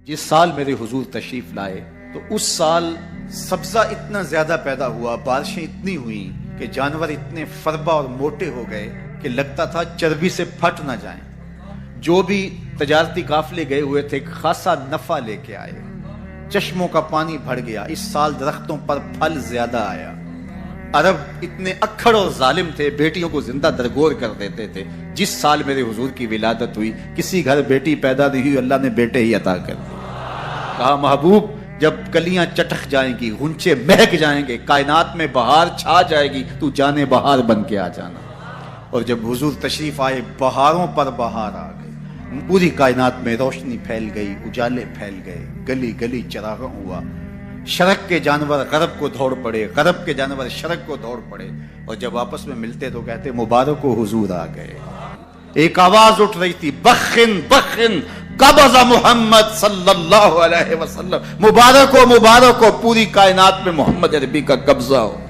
جس سال میرے حضور تشریف لائے تو اس سال سبزہ اتنا زیادہ پیدا ہوا، بارشیں اتنی ہوئیں کہ جانور اتنے فربا اور موٹے ہو گئے کہ لگتا تھا چربی سے پھٹ نہ جائیں۔ جو بھی تجارتی قافلے گئے ہوئے تھے خاصا نفع لے کے آئے، چشموں کا پانی بڑھ گیا۔ اس سال درختوں پر پھل زیادہ آیا۔ عرب اتنے اکھڑ اور ظالم تھے، بیٹیوں کو زندہ درگور کر دیتے تھے۔ جس سال میرے حضور کی ولادت ہوئی، کسی گھر بیٹی پیدا نہیں ہوئی، اللہ نے بیٹے ہی عطا کر دیے۔ کہا محبوب جب کلیاں چٹک جائیں گی، غنچے مہک جائیں گے، کائنات میں بہار چھا جائے گی، تو جانے بہار بن کے آ جانا۔ اور جب حضور تشریف آئے بہاروں پر بہار آ گئی، پوری کائنات میں روشنی پھیل گئی، اجالے پھیل گئے، گلی گلی چراغاں ہوا۔ شرق کے جانور غرب کو دوڑ پڑے، غرب کے جانور شرق کو دوڑ پڑے، اور جب آپس میں ملتے تو کہتے مبارک ہو حضور آ گئے۔ ایک آواز اٹھ رہی تھی، بخن بخن قبض محمد صلی اللہ علیہ وسلم، مبارک ہو پوری کائنات میں محمد عربی کا قبضہ ہو۔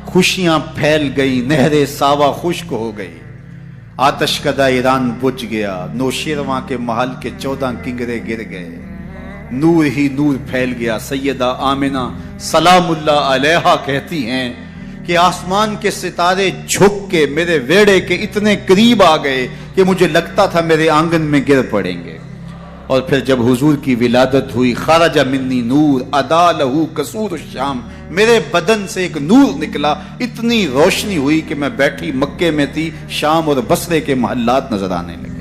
خوشیاں پھیل گئی، نہریں ساوا خشک ہو گئی، آتش کدہ ایران بجھ گیا، نوشیرواں کے محل کے 14 کنگرے گر گئے، نور ہی نور پھیل گیا۔ سیدہ آمنہ سلام اللہ علیہا کہتی ہیں کہ آسمان کے ستارے جھک کے میرے ویڑے کے اتنے قریب آ گئے کہ مجھے لگتا تھا میرے آنگن میں گر پڑیں گے۔ اور پھر جب حضور کی ولادت ہوئی، خرج منی نور ادا لہو قصور الشام، میرے بدن سے ایک نور نکلا، اتنی روشنی ہوئی کہ میں بیٹھی مکے میں تھی، شام اور بصرے کے محلات نظر آنے لگے۔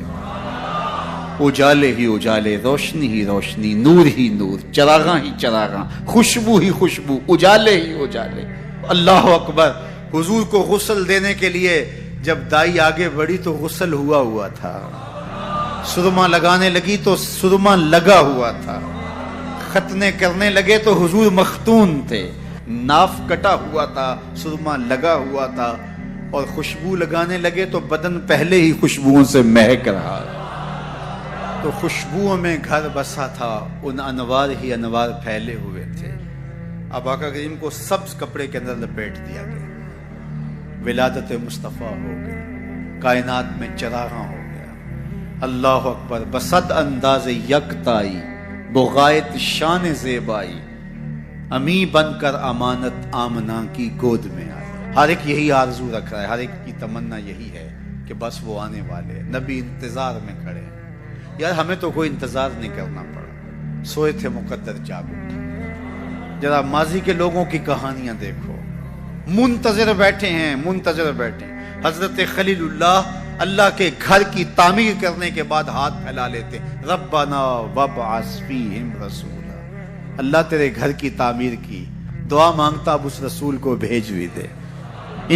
اجالے ہی اجالے، روشنی ہی روشنی، نور ہی نور، چراغاں ہی چراغاں، خوشبو ہی خوشبو، اجالے ہی اجالے۔ اللہ اکبر۔ حضور کو غسل دینے کے لیے جب دائی آگے بڑھی تو غسل ہوا تھا، سرما لگانے لگی تو سرما لگا ہوا تھا، ختنے کرنے لگے تو حضور مختون تھے، ناف کٹا ہوا تھا، سرما لگا ہوا تھا، اور خوشبو لگانے لگے تو بدن پہلے ہی خوشبوؤں سے مہک رہا، تو خوشبوؤں میں گھر بسا تھا، ان انوار ہی انوار پھیلے ہوئے تھے۔ اب آقا کریم کو سبز کپڑے کے اندر لپیٹ دیا گیا، ولادت مصطفیٰ ہو گئی، کائنات میں چراغاں ہو گیا۔ اللہ اکبر۔ بصد انداز یکتائی بغایت شان زیبائی، امی بن کر امانت آمنہ کی گود میں آئی۔ ہر ایک یہی آرزو رکھ رہا ہے، ہر ایک کی تمنا یہی ہے کہ بس وہ آنے والے، نبی انتظار میں کھڑے ہیں۔ یار ہمیں تو کوئی انتظار نہیں کرنا پڑا، سوئے تھے مقدر جاگ اٹھے۔ ذرا ماضی کے لوگوں کی کہانیاں دیکھو، منتظر بیٹھے ہیں، منتظر بیٹھے ہیں۔ حضرت خلیل اللہ اللہ کے گھر کی تعمیر کرنے کے بعد ہاتھ پھیلا لیتے، ربنا وابعث فیہم رسولا، اللہ تیرے گھر کی تعمیر کی، دعا مانگتا اب اس رسول کو بھیج بھی دے۔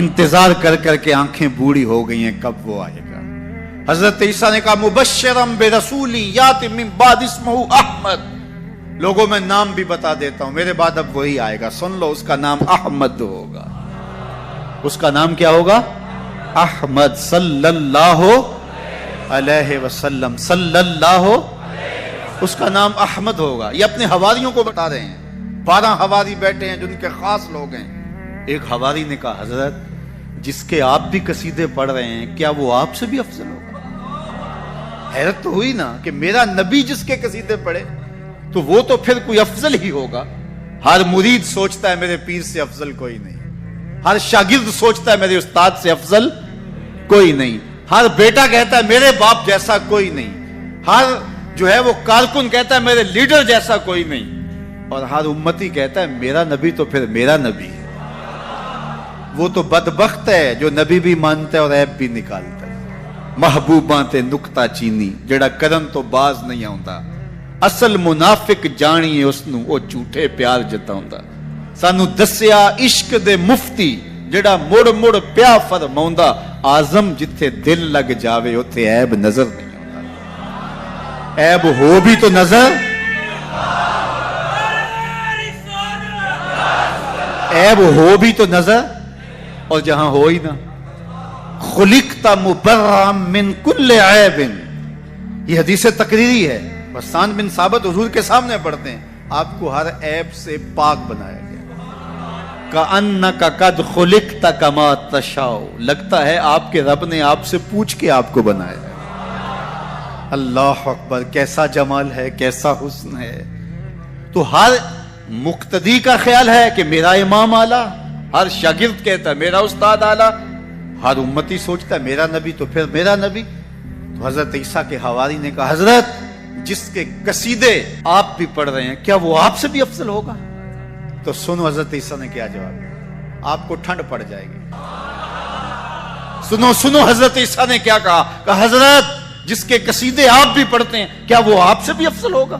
انتظار کر کر کے آنکھیں بوڑھی ہو گئی ہیں، کب وہ آئے گا۔ حضرت عیسیٰ نے کہا مبشرم برسول یاتی من بعد اسمہ احمد، لوگوں میں نام بھی بتا دیتا ہوں، میرے بعد اب وہی آئے گا، سن لو، اس کا نام احمد ہوگا۔ اس کا نام کیا ہوگا؟ احمد صلی اللہ علیہ وسلم، صلی اللہ، اس کا نام احمد ہوگا۔ یہ اپنے حواریوں کو بتا رہے ہیں، 12 حواری بیٹھے ہیں جن کے خاص لوگ ہیں۔ ایک حواری نے کہا حضرت جس کے آپ بھی قصیدے پڑھ رہے ہیں، کیا وہ آپ سے بھی افضل ہوگا؟ حیرت تو ہوئی نا کہ میرا نبی جس کے قصیدے پڑھے تو وہ تو پھر کوئی افضل ہی ہوگا۔ ہر مرید سوچتا ہے میرے پیر سے افضل کوئی نہیں، ہر شاگرد سوچتا ہے میرے استاد سے افضل کوئی نہیں، ہر بیٹا کہتا ہے میرے باپ جیسا کوئی نہیں، ہر جو ہے وہ کارکن کہتا ہے میرے لیڈر جیسا کوئی نہیں، اور ہر امتی کہتا ہے میرا نبی تو پھر میرا نبی ہے۔ وہ تو بدبخت ہے جو نبی بھی مانتا ہے اور عیب بھی نکالتا ہے۔ محبوباں تے نکتہ چینی جڑا کرن تو باز نہیں آوندا، اصل منافق جانیے اسنوں او جھوٹے پیار جتاوندا۔ سانو دسیا عشق دے مفتی جڑا مڑ مڑ پیا فرماوندا، آزم جتھے دل لگ جاوے اوتھے عیب نظر نہیں آوندا۔ عیب ہو بھی تو نظر، عیب ہو بھی تو نظر، اور جہاں ہو ہی نہ۔ خلقت مبرئا من کل عیب، یہ حدیث تقریری ہے، حسان بن ثابت حضور کے سامنے پڑھتے ہیں، آپ کو ہر عیب سے پاک بنایا گیا۔ کأنک قد خلقت کما تشاء، لگتا ہے آپ کے رب نے آپ سے پوچھ کے آپ کو بنایا۔ اللہ اکبر، کیسا جمال ہے، کیسا حسن ہے. تو ہر مقتدی کا خیال ہے کہ میرا امام اعلیٰ، ہر شاگرد کہتا ہے میرا استاد اعلیٰ، ہر امتی سوچتا ہے میرا نبی تو پھر میرا نبی. تو حضرت عیسیٰ کے حواری نے کہا حضرت جس کے قصیدے آپ بھی پڑھ رہے ہیں کیا وہ آپ سے بھی افضل ہوگا؟ تو سنو حضرت عیسیٰ نے کیا جواب دیا، آپ کو ٹھنڈ پڑ جائے گی. سنو حضرت عیسیٰ نے کیا کہا حضرت جس کے قصیدے آپ بھی پڑھتے ہیں کیا وہ آپ سے بھی افضل ہوگا؟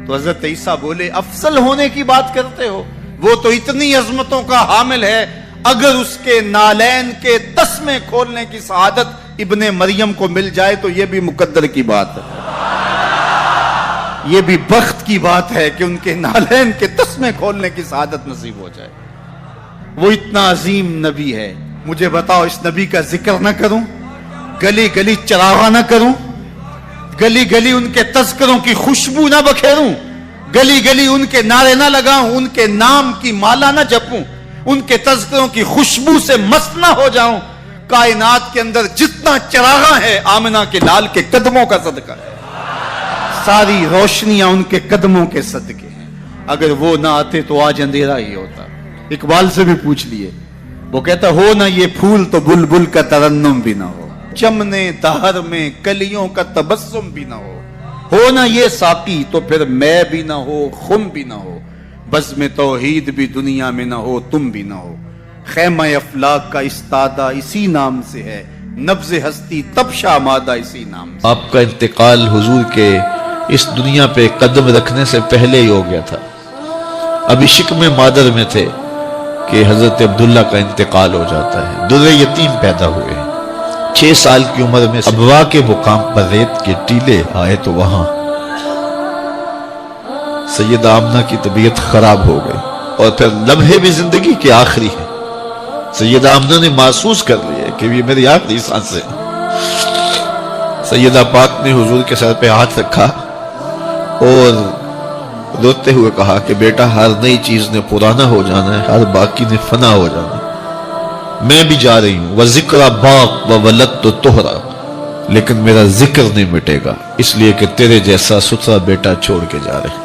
تو حضرت عیسیٰ بولے افضل ہونے کی بات کرتے ہو، وہ تو اتنی عظمتوں کا حامل ہے، اگر اس کے نالین کے تسمے کھولنے کی سعادت ابن مریم کو مل جائے تو یہ بھی مقدر کی بات ہے، یہ بھی بخت کی بات ہے کہ ان کے نالین کے تسمے کھولنے کی سعادت نصیب ہو جائے. وہ اتنا عظیم نبی ہے، مجھے بتاؤ اس نبی کا ذکر نہ کروں، گلی گلی چراغاں نہ کروں، گلی گلی ان کے تذکروں کی خوشبو نہ بکھیروں، گلی گلی ان کے نعرے نہ لگاؤں، ان کے نام کی مالا نہ جپوں، ان کے تذکروں کی خوشبو سے مست نہ ہو جاؤں؟ کائنات کے اندر جتنا چراغاں ہے آمنہ کے لال کے قدموں کا صدقہ ہے، ساری روشنیاں ان کے قدموں کے صدقے ہیں. اگر وہ نہ آتے تو آج اندھیرا ہی ہوتا. اقبال سے بھی پوچھ لیے، وہ کہتا ہو نہ یہ پھول تو بلبل کا ترنم بھی نہ ہو، چمنے دہر میں کلیوں کا تبسم بھی نہ ہو نہ یہ ساقی تو پھر میں بھی نہ ہو، خم بھی نہ ہو، بزم توحید بھی دنیا میں نہ ہو، تم بھی نہ ہو. خیمہ افلاک کا استادہ اسی نام سے ہے، نبض ہستی تب شامادہ اسی نام سے. آپ کا انتقال حضور کے اس دنیا پہ قدم رکھنے سے پہلے ہی ہو گیا تھا. ابھی شکم مادر میں تھے کہ حضرت عبداللہ کا انتقال ہو جاتا ہے. در یتیم پیدا ہوئے، 6 سال کی عمر میں ابوا کے مقام پر ریت کے ٹیلے آئے تو وہاں سیدہ آمنہ کی طبیعت خراب ہو گئی، اور پھر لمحے بھی زندگی کے آخری ہے. سیدہ آمنہ نے محسوس کر لیا کہ یہ میری آخری سانس ہے. سیدہ پاک نے حضور کے سر پہ ہاتھ رکھا اور روتے ہوئے کہا کہ بیٹا ہر نئی چیز نے پرانا ہو جانا ہے، ہر باقی نے فنا ہو جانا ہے. میں بھی جا رہی ہوں، وَذِكْرَ بَاقْ وَوَلَدْتُ تُحْرَى، لیکن میرا ذکر نہیں مٹے گا، اس لیے کہ تیرے جیسا ستھرا بیٹا چھوڑ کے جا رہے ہیں.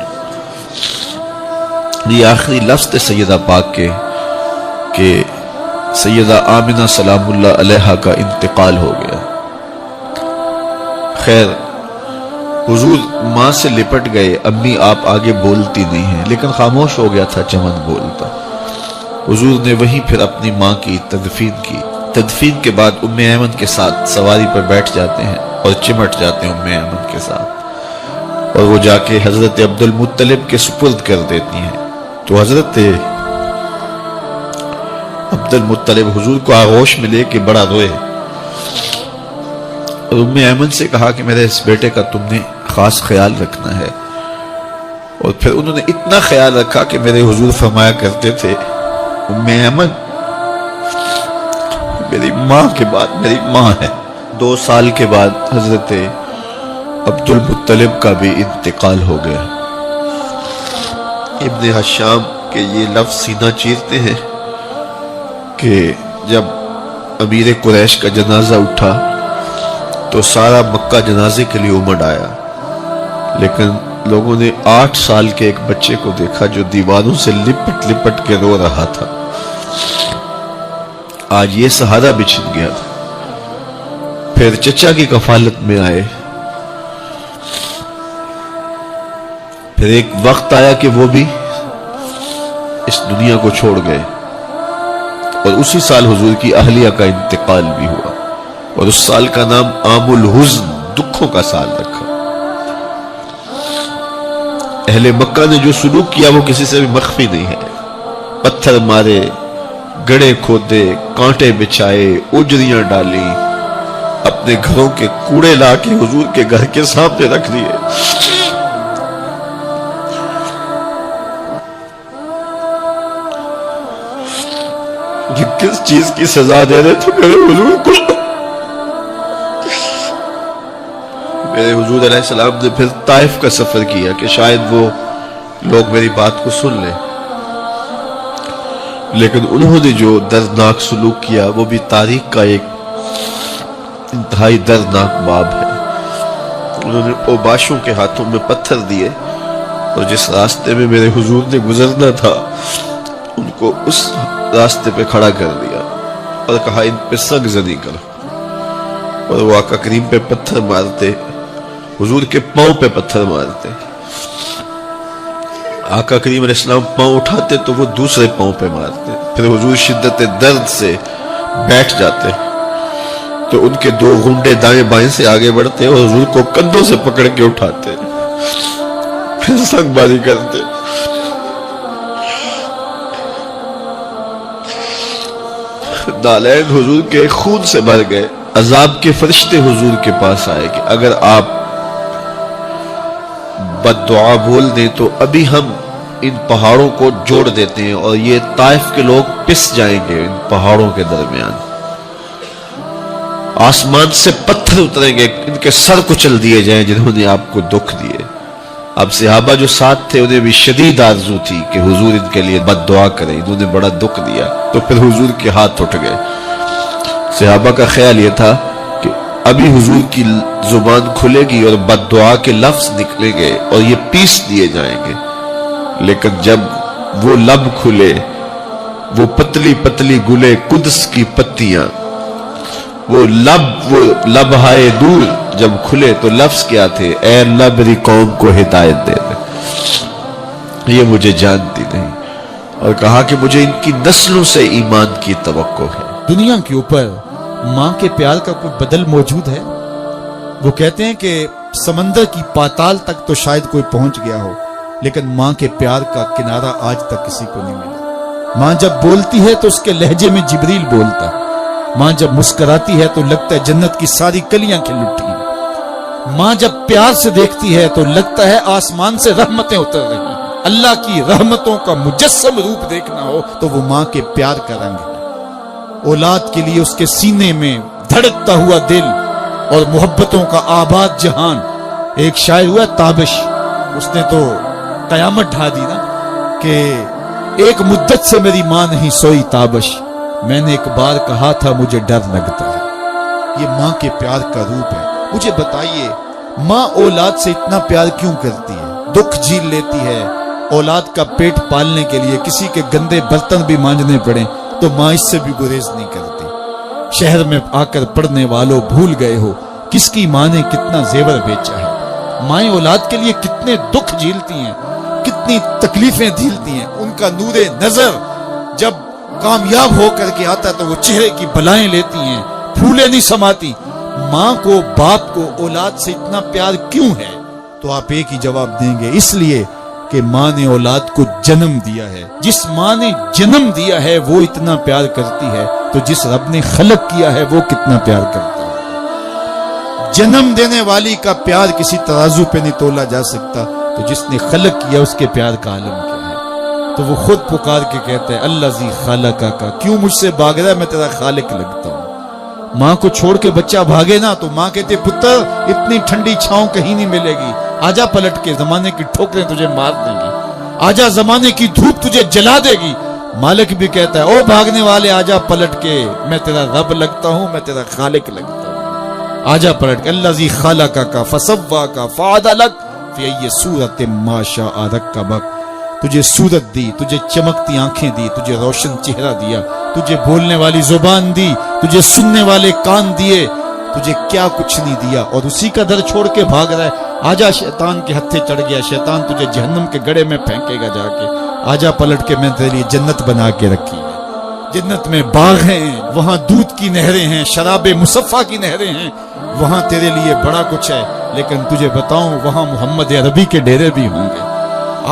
یہ آخری لفظ تھے سیدہ پاک کے کہ سیدہ آمنہ سلام اللہ علیہا کا انتقال ہو گیا. خیر حضور ماں سے لپٹ گئے. امی آپ آگے بولتی نہیں ہیں، لیکن خاموش ہو گیا تھا چمن بولتا. حضور نے وہیں پھر اپنی ماں کی تدفین کی. تدفین کے بعد ام ایمن کے ساتھ سواری پر بیٹھ جاتے ہیں اور چمٹ جاتے ہیں ام ایمن کے ساتھ، اور وہ جا کے حضرت عبد المطلب کے سپرد کر دیتی ہیں. تو حضرت عبد المطلب حضور کو آغوش میں لے کے بڑا روئے اور ام ایمن سے کہا کہ میرے اس بیٹے کا تم نے خاص خیال رکھنا ہے. اور پھر انہوں نے اتنا خیال رکھا کہ میرے حضور فرمایا کرتے تھے ام ایمن میری ماں کے بعد میری ماں ہے. 2 سال کے بعد حضرت عبد المطلب کا بھی انتقال ہو گیا. ابن حشام کے یہ لفظ سینہ چیرتے ہیں کہ جب امیر قریش کا جنازہ اٹھا تو سارا مکہ جنازے کے لیے امڑ آیا، لیکن لوگوں نے 8 سال کے ایک بچے کو دیکھا جو دیواروں سے لپٹ لپٹ کے رو رہا تھا. آج یہ سہارا بچھن گیا تھا. پھر چچا کی کفالت میں آئے. پھر ایک وقت آیا کہ وہ بھی اس دنیا کو چھوڑ گئے، اور اسی سال حضور کی اہلیہ کا انتقال بھی ہوا، اور اس سال کا نام عام الحزن، دکھوں کا سال رکھا. اہل مکہ نے جو سلوک کیا وہ کسی سے بھی مخفی نہیں ہے. پتھر مارے، گڑھے کھودے، کانٹے بچھائے، اجریاں ڈالی، اپنے گھروں کے کوڑے لا کے حضور کے گھر کے سامنے رکھ دیے. یہ کس چیز کی سزا دے رہے تھے میرے حضور کو؟ میرے حضور علیہ السلام نے پھر طائف کا سفر کیا کہ شاید وہ لوگ میری بات کو سن لیں، لیکن انہوں نے جو دردناک سلوک کیا وہ بھی تاریخ کا ایک انتہائی دردناک باب ہے. انہوں نے اوباشوں کے ہاتھوں میں پتھر دیے اور جس راستے میں میرے حضور نے گزرنا تھا ان کو اس راستے پہ کھڑا کر دیا اور کہا ان پہ سنگ زنی کرو، اور وہ آقا کریم پہ پتھر مارتے، حضور کے پاؤں پہ پتھر مارتے۔ آقا کریم علیہ السلام پاؤں اٹھاتے تو وہ دوسرے پاؤں پہ مارتے، پھر حضور شدت درد سے بیٹھ جاتے تو ان کے دو گھنڈے دائیں بائیں سے آگے بڑھتے اور حضور کو کندھوں سے پکڑ کے اٹھاتے، پھر سنگ باری کرتے۔ نالین حضور کے خون سے بھر گئے۔ عذاب کے فرشتے حضور کے پاس آئے کہ اگر آپ بد دعا بول دیں تو ابھی ہم ان پہاڑوں کو جوڑ دیتے ہیں اور یہ طائف کے لوگ پس جائیں گے ان پہاڑوں کے درمیان، آسمان سے پتھر اتریں گے، ان کے سر کچل دیے جائیں جنہوں نے آپ کو دکھ دیے۔ اب صحابہ جو ساتھ تھے انہیں بھی شدید آرزو تھی کہ حضور ان کے لیے بد دعا کریں، انہوں نے بڑا دکھ دیا، تو پھر حضور کے ہاتھ اٹھ گئے۔ صحابہ کا خیال یہ تھا کہ ابھی حضور کی زبان کھلے گی اور بد دعا کے لفظ نکلیں گے اور یہ پیس دیے جائیں گے، لیکن جب وہ لب کھلے، وہ پتلی پتلی گلے قدس کی پتیاں، وہ لب ہائے دور جب کھلے تو لفظ کیا تھے؟ اے اللہ میری قوم کو ہدایت دے دے، یہ مجھے جانتی نہیں، اور کہا کہ مجھے ان کی نسلوں سے ایمان کی توقع ہے۔ دنیا کے اوپر ماں کے پیار کا کوئی بدل موجود ہے؟ وہ کہتے ہیں کہ سمندر کی پاتال تک تو شاید کوئی پہنچ گیا ہو، لیکن ماں کے پیار کا کنارہ آج تک کسی کو نہیں ملا۔ ماں جب بولتی ہے تو اس کے لہجے میں جبریل بولتا ہے، ماں جب مسکراتی ہے تو لگتا ہے جنت کی ساری کلیاں کھل اٹھی ہیں، ماں جب پیار سے دیکھتی ہے تو لگتا ہے آسمان سے رحمتیں اتر رہی ہیں۔ اللہ کی رحمتوں کا مجسم روپ دیکھنا ہو تو وہ ماں کے پیار کا رنگ ہے۔ اولاد کے لیے اس کے سینے میں دھڑکتا ہوا دل اور محبتوں کا آباد جہان۔ ایک شاعر ہوا تابش، اس نے تو قیامت ڈھا دی نا کہ ایک مدت سے میری ماں نہیں سوئی تابش، میں نے ایک بار کہا تھا مجھے ڈر لگتا ہے۔ یہ ماں کے پیار کا روپ ہے۔ مجھے بتائیے ماں اولاد سے اتنا پیار کیوں کرتی ہے؟ دکھ جھیل لیتی ہے، اولاد کا پیٹ پالنے کے لیے کسی کے گندے برتن بھی مانجنے پڑے تو ماں اس سے بھی گریز نہیں کرتی۔ شہر میں آ کر پڑھنے والوں بھول گئے ہو کس کی ماں نے کتنا زیور بیچا ہے۔ مائیں اولاد کے لیے کتنے دکھ جھیلتی ہیں، کتنی تکلیفیں جھیلتی ہیں۔ ان کا نور نظر جب کامیاب ہو کر کے آتا تو وہ چہرے کی بلائیں لیتی ہیں، پھولے نہیں سماتی۔ ماں کو باپ کو اولاد سے اتنا پیار کیوں ہے؟ تو آپ ایک ہی جواب دیں گے، اس لیے کہ ماں نے اولاد کو جنم دیا ہے۔ جس ماں نے جنم دیا ہے وہ اتنا پیار کرتی ہے تو جس رب نے خلق کیا ہے وہ کتنا پیار کرتا ہے۔ جنم دینے والی کا پیار کسی ترازو پہ نہیں تولا جا سکتا، تو جس نے خلق کیا اس کے پیار کا عالم کیا ہے؟ تو وہ خود پکار کے کہتا ہے اللہ زی خالقہ کا، کیوں مجھ سے بھاگ رہا ہے، میں تیرا خالق لگتا ہوں۔ ماں کو چھوڑ کے بچہ بھاگے نا تو ماں کہتے پتر اتنی ٹھنڈی چھاؤں کہیں نہیں ملے گی، آجا پلٹ کے، زمانے کی ٹھوکریں تجھے مار دیں گی، آجا زمانے کی دھوپ تجھے جلا دے گی۔ مالک بھی کہتا ہے او بھاگنے والے آجا پلٹ کے، میں تیرا رب لگتا ہوں، میں تیرا خالق لگتا ہوں۔ آجا پلٹ کے، اللہ زی خالقہ کا فسوا کا فعدلک فی ای صورت ما شاء رکبک، تجھے صورت دی، تجھے چمکتی آنکھیں دی، تجھے روشن چہرہ دیا، تجھے بولنے والی زبان دی، تجھے سننے والے کان دیے، تجھے کیا کچھ نہیں دیا، اور اسی کا در چھوڑ کے بھاگ رہا ہے۔ آجا شیطان کے ہتھے چڑھ گیا، شیطان تجھے جہنم کے گڑھے میں پھینکے گا جا کے، آجا پلٹ کے، میں تیرے لیے جنت بنا کے رکھی ہے۔ جنت میں باغ ہیں، وہاں دودھ کی نہریں ہیں، شراب مصفہ کی نہریں ہیں، وہاں تیرے لیے بڑا کچھ ہے، لیکن تجھے بتاؤں وہاں محمد عربی کے ڈیرے بھی ہوں گے۔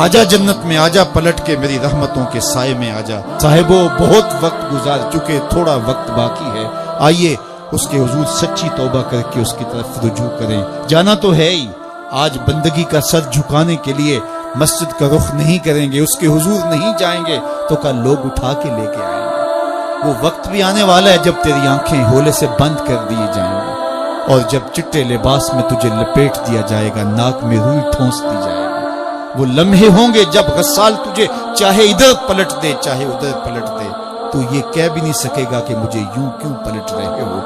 آجا جنت میں، آجا پلٹ کے میری رحمتوں کے سائے میں آجا۔ صاحبو بہت وقت گزار چکے، تھوڑا وقت باقی ہے، آئیے اس کے حضور سچی توبہ کر کے اس کی طرف رجوع کریں۔ جانا تو ہے ہی، آج بندگی کا سر جھکانے کے لیے مسجد کا رخ نہیں کریں گے، اس کے حضور نہیں جائیں گے تو کل لوگ اٹھا کے لے کے آئیں گے۔ وہ وقت بھی آنے والا ہے جب تیری آنکھیں ہولے سے بند کر دی جائیں گی، اور جب چٹے لباس میں تجھے لپیٹ دیا جائے گا، ناک میں روئی ٹھونس دی جائے گی۔ وہ لمحے ہوں گے جب غسال تجھے چاہے ادھر پلٹ دے چاہے ادھر پلٹ دے، تو یہ کہہ بھی نہیں سکے گا کہ مجھے یوں کیوں پلٹ رہے ہو۔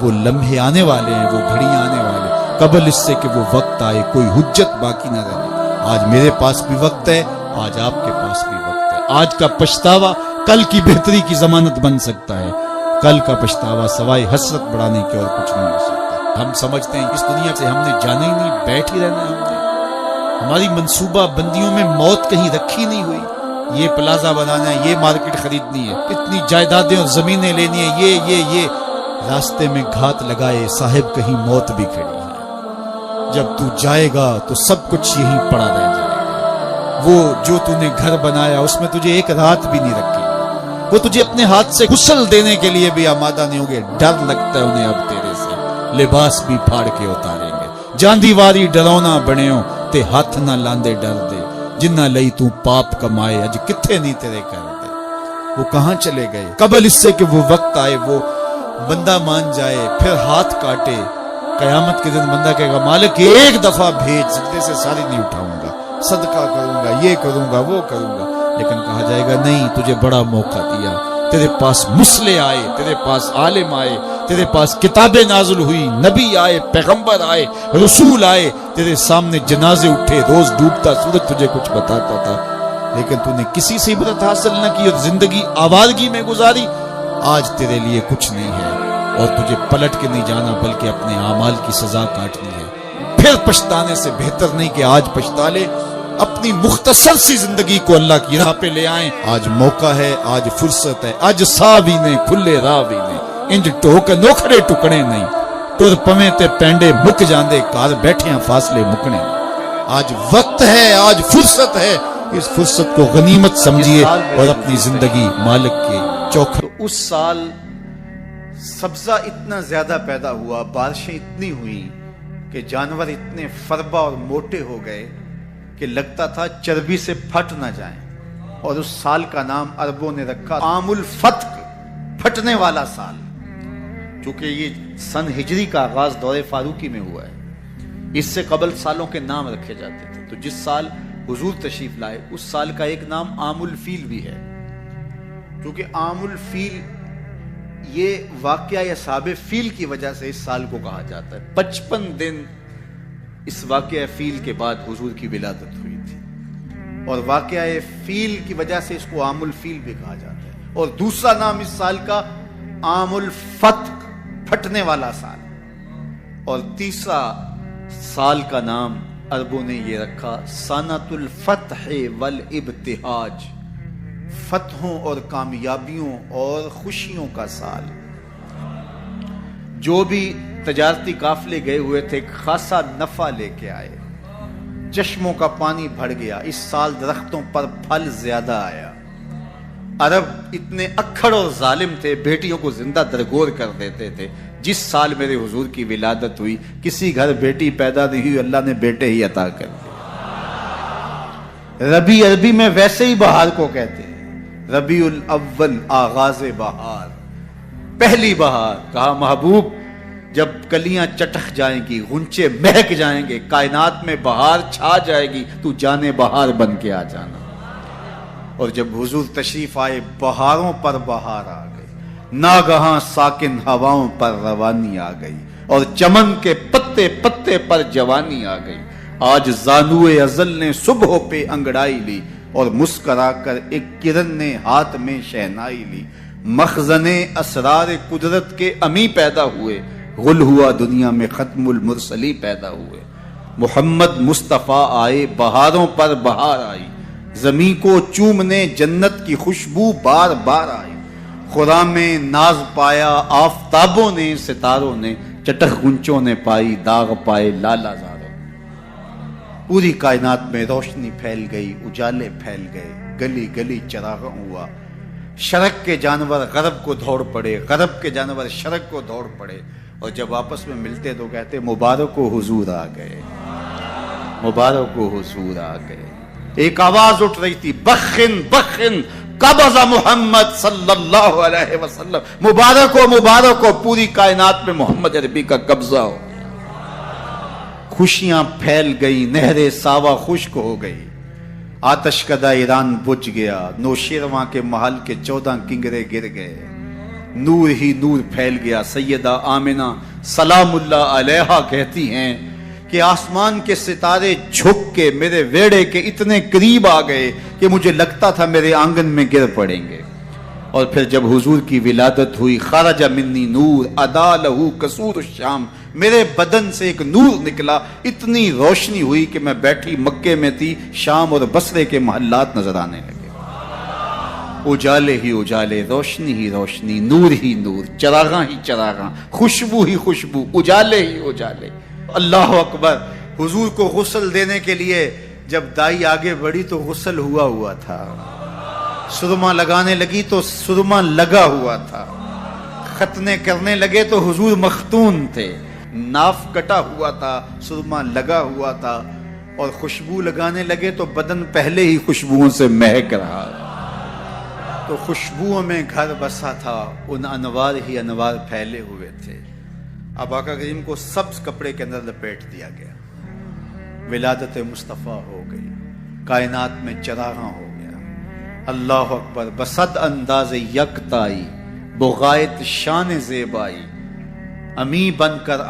وہ لمحے آنے والے ہیں، وہ گھڑیاں آنے والے، قبل اس سے کہ وہ وقت آئے کوئی حجت باقی نہ رہے۔ آج میرے پاس بھی وقت ہے، آج آپ کے پاس بھی وقت ہے۔ آج کا پچھتاوا کل کی بہتری کی ضمانت بن سکتا ہے، کل کا پچھتاوا سوائے حسرت بڑھانے کے اور کچھ نہیں ہو سکتا۔ ہم سمجھتے ہیں اس دنیا سے ہم نے جانا ہی نہیں، بیٹھ ہی رہنا ہے ہم نے۔ ہماری منصوبہ بندیوں میں موت کہیں رکھی نہیں ہوئی، یہ پلازا بنانا ہے، یہ مارکیٹ خریدنی ہے، اتنی جائیدادیں اور زمینیں لینی ہے، یہ راستے میں گھات لگائے صاحب کہیں موت بھی کھڑی ہے۔ جب تو جائے گا تو سب کچھ یہیں پڑا رہ جائے گا۔ وہ جو تو نے گھر بنایا اس میں تجھے ایک رات بھی نہیں رکھی، وہ تجھے اپنے ہاتھ سے غسل دینے کے لیے بھی آمادہ نہیں ہوگے۔ ڈر لگتا ہے انہیں اب تیرے سے، لباس بھی پھاڑ کے اتاریں گے۔ جاندی واری ڈرونا بنیو تے ہاتھ نہ لاندے ڈر دے، جنہ لئی تو پاپ کمائے اج کتھے نہیں تیرے کر دے۔ وہ کہاں چلے گئے؟ قبل اس سے کہ وہ وقت آئے، وہ بندہ مان جائے پھر ہاتھ کاٹے۔ قیامت کے دن بندہ کہے گا مالک ایک دفعہ بھیج، سجدے سے ساری نہیں اٹھاؤں گا، صدقہ کروں گا، یہ کروں گا، وہ کروں گا۔ لیکن کہا جائے گا نہیں، تجھے بڑا موقع دیا، تیرے پاس مسلح آئے، تیرے پاس عالم آئے، تیرے پاس کتابیں نازل ہوئی، نبی آئے، پیغمبر آئے، رسول آئے، تیرے سامنے جنازے اٹھے، روز ڈوبتا سورج تجھے کچھ بتاتا تھا، لیکن تو نے کسی سے عبرت حاصل نہ کی اور زندگی آوارگی میں گزاری۔ آج تیرے لیے کچھ نہیں ہے اور تجھے پلٹ کے نہیں جانا بلکہ اپنے اعمال کی سزا کاٹنی ہے۔ پھر پچھتانے سے بہتر نہیں کہ آج پچھتا لے، اپنی مختصر سی زندگی کو اللہ کی راہ پہ لے آئیں۔ آج موقع ہے، آج فرصت ہے، آج ساوی نے کھلے راوی نے انج ٹوک نوکھڑے ٹکڑے نہیں، تر پویں تے پینڈے مک جاندے کار بیٹھیاں فاصلے مکنے۔ آج وقت ہے، آج فرصت ہے، اس فرصت کو غنیمت سمجھیے اور اپنی زندگی مالک کے چوکھٹ۔ اس سال سبزہ اتنا زیادہ پیدا ہوا، بارشیں اتنی ہوئیں کہ جانور اتنے فربا اور موٹے ہو گئے کہ لگتا تھا چربی سے پھٹ نہ جائیں، اور اس سال کا نام عربوں نے رکھا عام الفتق، پھٹنے والا سال، چونکہ یہ سن ہجری کا آغاز دور فاروقی میں ہوا ہے۔ اس سے قبل سالوں کے نام رکھے جاتے تھے، تو جس سال حضور تشریف لائے اس سال کا ایک نام عام الفیل بھی ہے، کیونکہ عام الفیل یہ واقعہ اصحاب فیل کی وجہ سے اس سال کو کہا جاتا ہے۔ 55 دن اس واقعہ فیل کے بعد حضور کی ولادت ہوئی تھی، اور واقعہ فیل کی وجہ سے اس کو عام الفیل بھی کہا جاتا ہے۔ اور دوسرا نام اس سال کا عام الفتق، پھٹنے والا سال، اور تیسرا سال کا نام عربوں نے یہ رکھا سنۃ الفتح والابتہاج، فتحوں اور کامیابیوں اور خوشیوں کا سال۔ جو بھی تجارتی قافلے گئے ہوئے تھے خاصا نفع لے کے آئے، چشموں کا پانی بڑھ گیا، اس سال درختوں پر پھل زیادہ آیا۔ عرب اتنے اکھڑ اور ظالم تھے، بیٹیوں کو زندہ درگور کر دیتے تھے۔ جس سال میرے حضور کی ولادت ہوئی کسی گھر بیٹی پیدا نہیں ہوئی، اللہ نے بیٹے ہی عطا کر دیے۔ ربیع عربی میں ویسے ہی بہار کو کہتے ہیں، ربیع الاول آغاز بہار، پہلی بہار۔ کہا محبوب جب کلیاں چٹک جائیں گی، غنچے مہک جائیں گے، کائنات میں بہار چھا جائے گی، تو جانے بہار بن کے آ جانا۔ اور جب حضور تشریف آئے بہاروں پر بہار آ گئی، ناگہاں ساکن ہواؤں پر روانی آ گئی، اور چمن کے پتے پتے پر جوانی آ گئی۔ آج زانوئے ازل نے صبح پہ انگڑائی لی، اور مسکرا کر ایک کرن نے ہاتھ میں شہنائی لی۔ مخزن اسرار قدرت کے امی پیدا ہوئے، غل ہوا دنیا میں ختم المرسلی پیدا ہوئے۔ محمد مصطفیٰ آئے، بہاروں پر بہار آئی، زمین کو چومنے جنت کی خوشبو بار بار آئی۔ خرام میں ناز پایا آفتابوں نے، ستاروں نے، چٹخ گنچوں نے پائی، داغ پائے لالا زاروں۔ پوری کائنات میں روشنی پھیل گئی، اجالے پھیل گئے، گلی گلی چراغاں ہوا۔ شرق کے جانور غرب کو دوڑ پڑے، غرب کے جانور شرق کو دوڑ پڑے، اور جب آپس میں ملتے تو کہتے مبارک و حضور آ گئے، مبارک و حضور آ گئے۔ ایک آواز اٹھ رہی تھی، بخن بخن قبض محمد صلی اللہ علیہ وسلم، مبارک ہو پوری کائنات میں محمد عربی کا قبضہ ہو۔ خوشیاں پھیل گئی، نہر ساوا خشک ہو گئی، آتش کدہ ایران بجھ گیا، نوشیرواں کے محل کے 14 کنگرے گر گئے، نور ہی نور پھیل گیا۔ سیدہ آمنہ سلام اللہ علیہا کہتی ہیں کہ آسمان کے ستارے جھک کے میرے ویڑے کے اتنے قریب آ گئے کہ مجھے لگتا تھا میرے آنگن میں گر پڑیں گے. اور پھر جب حضور کی ولادت ہوئی، خرج منی نور ادا لہو قصور الشام، میرے بدن سے ایک نور نکلا، اتنی روشنی ہوئی کہ میں بیٹھی مکے میں تھی، شام اور بصرے کے محلات نظر آنے لگے. اجالے ہی اجالے، روشنی ہی روشنی، نور ہی نور، چراغاں ہی چراغاں، خوشبو ہی خوشبو، اجالے ہی اجالے. اللہ اکبر. حضور کو غسل دینے کے لیے جب دائی آگے بڑھی تو غسل ہوا تھا، سرما لگانے لگی تو سرما لگا ہوا تھا، ختنے کرنے لگے تو حضور مختون تھے، ناف کٹا ہوا تھا، سرما لگا ہوا تھا، اور خوشبو لگانے لگے تو بدن پہلے ہی خوشبوؤں سے مہک رہا. تو خوشبوؤں میں گھر بسا تھا، ان انوار ہی انوار پھیلے ہوئے تھے. اب آقا کریم کو سبز کپڑے کے اندر لپیٹ دیا گیا، ولادت مصطفیٰ ہو گئی، کائنات میں چراغاں ہو گیا. اللہ اکبر. بصد انداز یکتائی بغایت شان زیبائی، امی بن کر